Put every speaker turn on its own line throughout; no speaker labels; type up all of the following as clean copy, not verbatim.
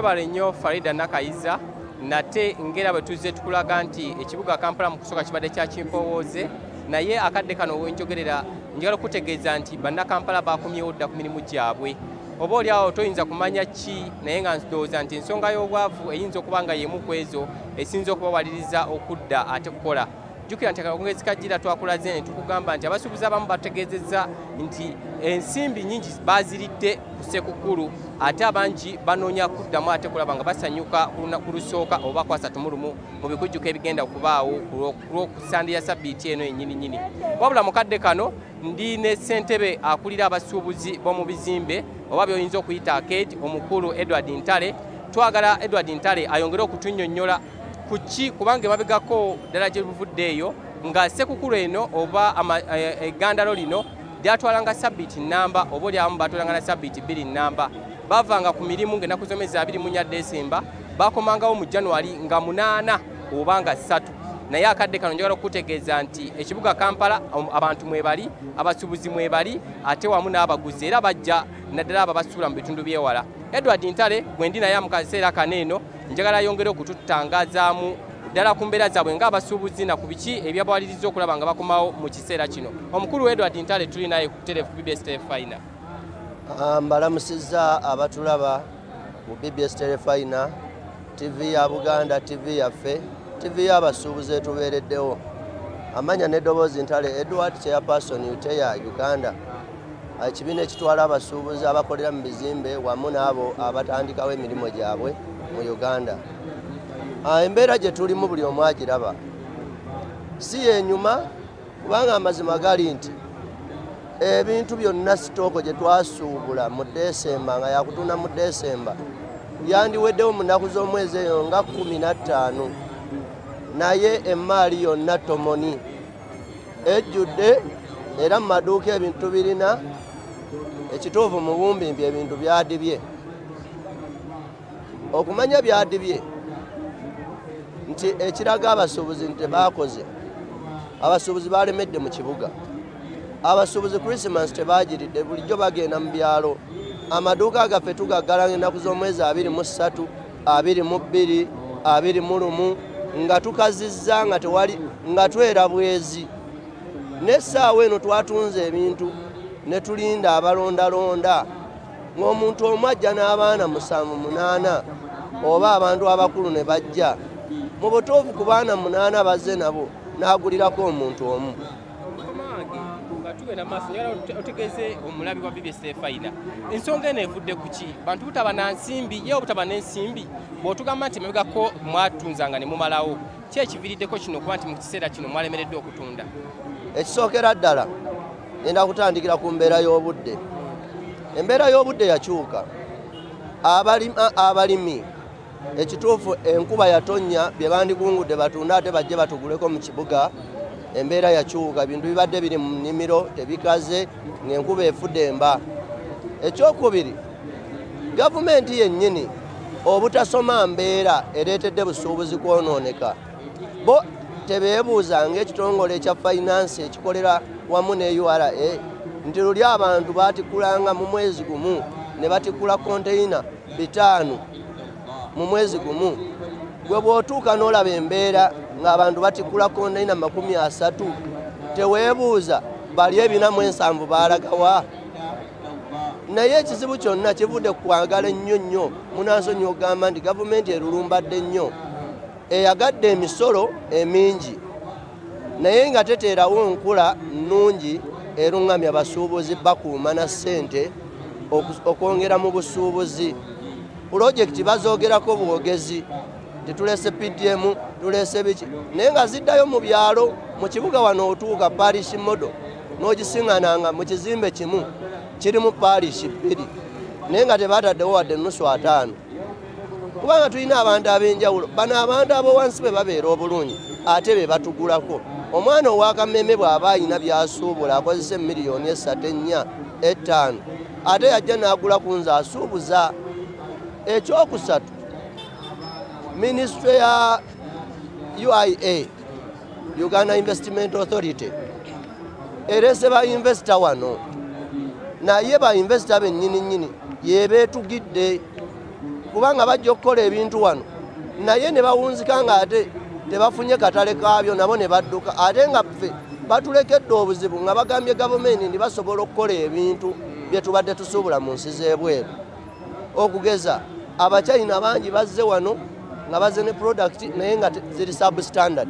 Twebale nnyo Farida Nakayiza nate ngera bwe tuzze tukulaga nti ekibuga Kampala mu kusooka kibadde kya kimpowooze naye akadde kano wenjogerera njagala okutegeeza nti bannakampala bakumyewo dda ku mirimu gyabwe oba oliawo toyinza kumanya ki naye nga ndowooza nti ensonga y'obwavu eyinza okuba nga y'emu ku ezo esinza okubawaliriza okudda ate kukola jjukira nti akakongezi kajjira twakulaze ne tukugamba nti abasuubuzi abamu bategeezezza nti ensimbi nnyingi baziridde ku Ssekukkulu ate abangi banoonya kuddamu ate kulaba nga basanyuka ku lunaku lusooka oba ku 31 mu bikujjuko ebigenda okubaawo ku ssande ya sabbiiti eno ennyini wabula mu kadde kano ndi ne ssentebe akulira abasuubuzi b'omu bizimbe oba by'oyinza okuyita arcade omukulu Edward Ntale twagala Edward Ntale ayongere okutunnyonnyola kuki kubanga emabegako ddala gye luvuddeeyo nga Ssekukkulu eno oba eggandalo lino lyatwalanga sabbiiti nnamba oba olyamu batwalanga na sabbiiti 2 nnamba bavanga ku mirimu ng'ennaku z'omwezi 24 Desemba bakomangawo mu January nga 8 oba nga 3 naye akadde kano njagala okutegeeza nti ekibuga Kampala abantu mwebali abasuubuzi mwebali ate wamu n'abaguzi era bajja naddala abo basuula mu bitundu by'ewala Edward Ntale gwe ndi naye mu kaseera kaneeno njagala yongere okututangazaamu ddala ku mbeera zaabwe ng'abasuubuzi na ku biki ebyabawaliriza okulaba nga bakomawo mu kiseera kino omukulu Edward Ntale tuli naye ku BBS Telefina.
Mbalamusizza abatulaba ku BBS Telefina, TV ya Buganda, TV yaffe, TV y'abasuubuzi etubeereddewo. Amanya n'eddoboozi Ntale Edward, chairperson UTEA Uganda. Ekibiina ekitwala abasuubuzi abakolera mu bizimbe wamu n'abo abatandikawo emirimu gyabwe mu Uganda. Embeera gye tulimu buli omu agiraba si yenyuma kubanga amazima gali nti ebintu byonna sitooko gye twasuubula mu Desemba nga yakutunda mu Desemba yandiweddewo mu nnaku z'omwezi eyo nga 15 naye emmaali yonna tomoni ejjudde era mu maduuka ebintu birina ekituufu mu bumbimbi ebintu byadibye okumanya byadibye nti ekiraga abasuubuzi nti baakoze abasuubuzi balemedde mu kibuga abasuubuzi Christmas tebagiridde bulijjo bagenda mu byalo amaduuka gaffe tugaggala ennaku z'omwezi 23 22 21 nga tukazizza nga tewali nga twera bwezi n'essaawa eno twatunze ebintu ne tulinda abalondalonda ng'omuntu omu ajja n'abaana 7-8 oba abantu abakulu ne bajja mu butuufu ku baana 8 bazze nabo n'agulirako omuntu omu.
Tugenda maaso njagala otegeeze omulabi wa BBS Telefina ensonga eno evudde ku ki bantu butaba na nsimbi ye obutaba n'ensimbi bw'otugamba nti emabegako mwatunzanga ne mumalawo ki ekiviiriddeko kino kuba nti mu kiseera kino mwalemereddwa okutunda?
Ekisookera ddala ngenda kutandikira ku mbeera y'obudde. Embeera y'obudde yakyuka abalimi ekituufu enkuba yatonnya bye bandikungudde batunda ate bajje batuguleko mu kibuga embeera yakyuka bintu bibadde biri mu nnimiro tebikaze ng'enkuba efudde emba. Ekyokubiri gavumenti yennyini obutasoma mbeera ereetedde busuubuzi kwonooneka bo tebeebuuza ng'ekitongole ekya finance ekikolera wamu ne URA nti luli abantu baatikulanga mu mwezi gumu ne batikula konteyina 5 mu mwezi gumu gwe bw'otuuka n'olaba embeera ng'abantu batikula konteyina 30 teweebuuza bali 47 baalagawa. Naye ekizibu kyonna kivudde ku kwagala ennyo munansonyi ogamba nti gavumenti erulumbadde nnyo eyagadde emisolo emingi naye nga teteerawo nkula nnungi erungamya abasuubuzi bakuuma na ssente okwongera mu busuubuzi. Pulojekiti bazoogerako bwogezi titulese PDM tulese biki naye nga ziddayo mu byalo mu kibuga wano otuuka parish modo n'ogisiŋŋananga mu kizimbe kimu kirimu parish 2 naye nga tebataddewo wadde nusu 5 kubanga tulina abantu ab'enjawulo bano abantu abo wansi be babeera obulungi ate be batugulako. Omwana owakameme bw'aba alina byasuubula akozesa miliyoni 3 4 5 ate yajja n'agula ku nze asuubuza. Ekyokusatu Ministry ya UIA Uganda Investment Authority erese ba investor wano naye ba investor bennyini yebeetugidde kubanga bajja okukola ebintu wano naye ne bawunzika nga ate tebafunye katale kaabyo nabo ne badduka ate nga ffe batulekedde obuzibu nga bagambye gavumenti ndi basobola okukola ebintu bye tubadde tusuubula mu nsi z'ebweru okugeza abachina bangi bazze wano nga bazze ne product naye nga ziri substandard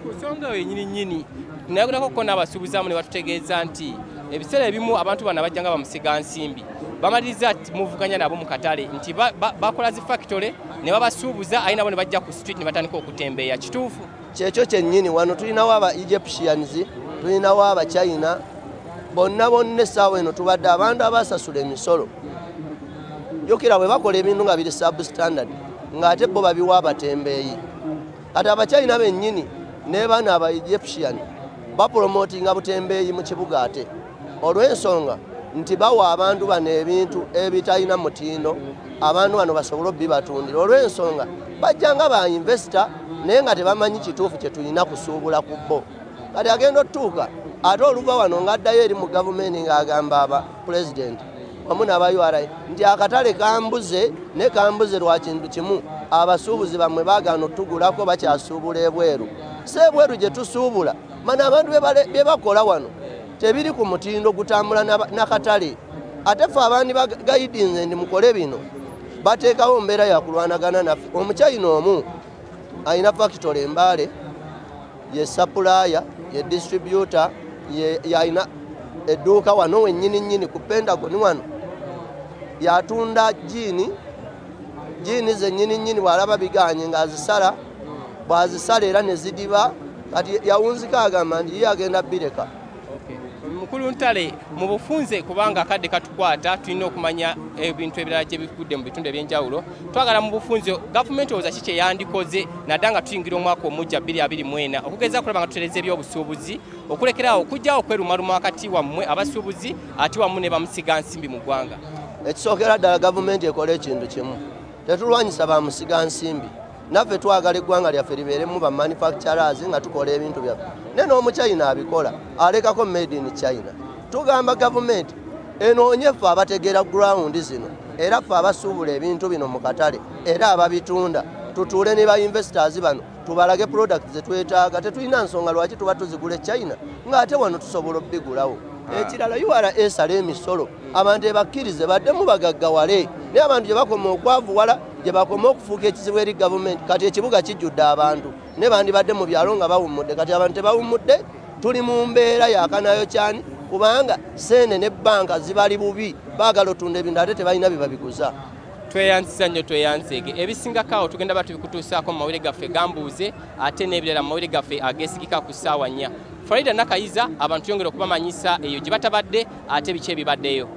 kusonga wenyini nayagulako ko n'abasuubuzamu ne batutegeeza nti ebiseera ebimu abantu bano abajja nga bamusiga nsimbi bamaliriza muvuganya nabo mu katale nti bakola zi factory ne babasuubuza ayina bo ne bajja ku street ne batandika okutembeeya kituufu
kyekyo kyennyini wano tulinawo aba Egyptians tulinawo aba China bonna essaawa eno tubadde abantu abasasula emisolo jjukira bwe bakola ebintu nga biri substandard ng'ate bo babiwa abatembeeyi kati abachina bennyini ne bana aba Egyptian bapromotinga butembeeyi mu kibuga ate olw'ensonga nti bawa abantu bano ebintu ebitalina mutindo abantu bano basobole bibatundira olw'ensonga bajjanga ba investor naye nga tebamanyi kituufu kye tulina kusuubula ku bo kati agenda otuuka ate oluva wano ng'addayo eri mu gavumenti ng'agamba aba president wamu n'aba URA nti akatale kambuze ne kambuze lwa kintu kimu abasuubuzi bamwe baagaana otugulako bakyasuubula ebweru si ebweru gye tusuubula mana abantu bye bakola wano tebiri ku mutindo gutambula n'akatale ate ffe abandi bagayidinze ndi mukole bino bateekawo mbeera yakulwanagana naffe omuchina omu ayina factory Embaale ye supplier ye distributor yayina edduuka wano wennyini ku Pentagon wano yatunda jiini zennyini bw'alaba biganye ng'azisala bw'azisala era ne zidiba kati yawunzika agamba nti ye agenda bireka
mukulu ntale mu bufunze kubanga akadde katukwata tulina okumanya ebintu ebirala gye bivudde mu bitundu ebyenjawulo twagala mu bufunze gavumenti oza kiki yandikoze nadda nga tuyingira omwaka omujja 2024 okugeza kulaba nga tutereza ebyobusuubuzi okulekeraawo okujjawo okwerumaluma wakati wammwe abasuubuzi ate wamu ne bamusiga nsimbi mu ggwanga
ekisookera ddala gavumenti ekola ekintu kimu tetulwanyisa bamusiga nsimbi naffe twagala eggwanga lyaffe libeeremu ba manufacturers nga tukola ebintu byaffe ne n'omuchina abikola alekako made in China tugamba gavumenti enoonye ffe abategeera ground zino era ffe abasuubula ebintu bino mu katale era ababitunda tutuule ne ba investors bano tubalage product ze twetaaga tetulina nsonga lwaki tuba tuzigula China ng'ate wano tusobola obbigulawo ekirala URA esala emisolo abantu ebakkirize baddemu bagaggawale naye abantu gye bakoma okwavuwala gye bakoma okufuuka ekizibu eri gavumenti kati ekibuga kijjudde abantu ne bandibadde mu byalo nga bawummudde kati abantu tebawummudde tuli mu mbeera yakanayo cyane kubanga sene ne banka zibali bubi baagala otunda ebintu ate tebalina bibabiguza
tweyansiza nnyo tweyanseege ebisingakaawo tugenda batubikutuusaako mu mawulire gaffe gambuuze ate n'ebirala mu mawulire gaffe ageesigika ku ssaawa 4 Farida Nakayiza abantu yongera okubamanyisa eyo gye batabadde ate biki ebibaddeyo.